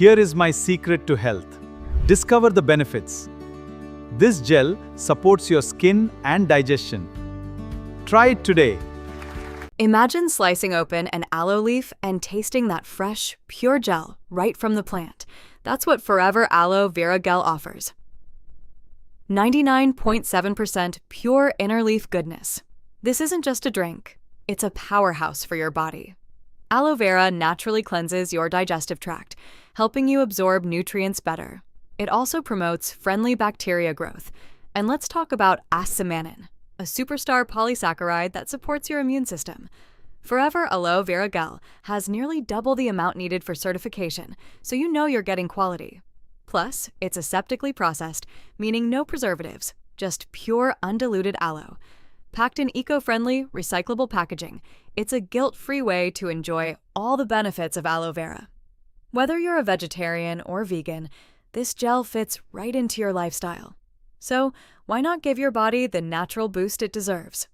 Here is my secret to health. Discover the benefits. This gel supports your skin and digestion. Try it today. Imagine slicing open an aloe leaf and tasting that fresh, pure gel right from the plant. That's what Forever Aloe Vera Gel offers. 99.7% pure inner leaf goodness. This isn't just a drink, it's a powerhouse for your body. Aloe vera naturally cleanses your digestive tract, helping you absorb nutrients better. It also promotes friendly bacteria growth. And let's talk about acemannan, a superstar polysaccharide that supports your immune system. Forever Aloe Vera Gel has nearly double the amount needed for certification, so you know you're getting quality. Plus, it's aseptically processed, meaning no preservatives, just pure undiluted aloe. Packed in eco-friendly, recyclable packaging, it's a guilt-free way to enjoy all the benefits of aloe vera. Whether you're a vegetarian or vegan, this gel fits right into your lifestyle. So, why not give your body the natural boost it deserves?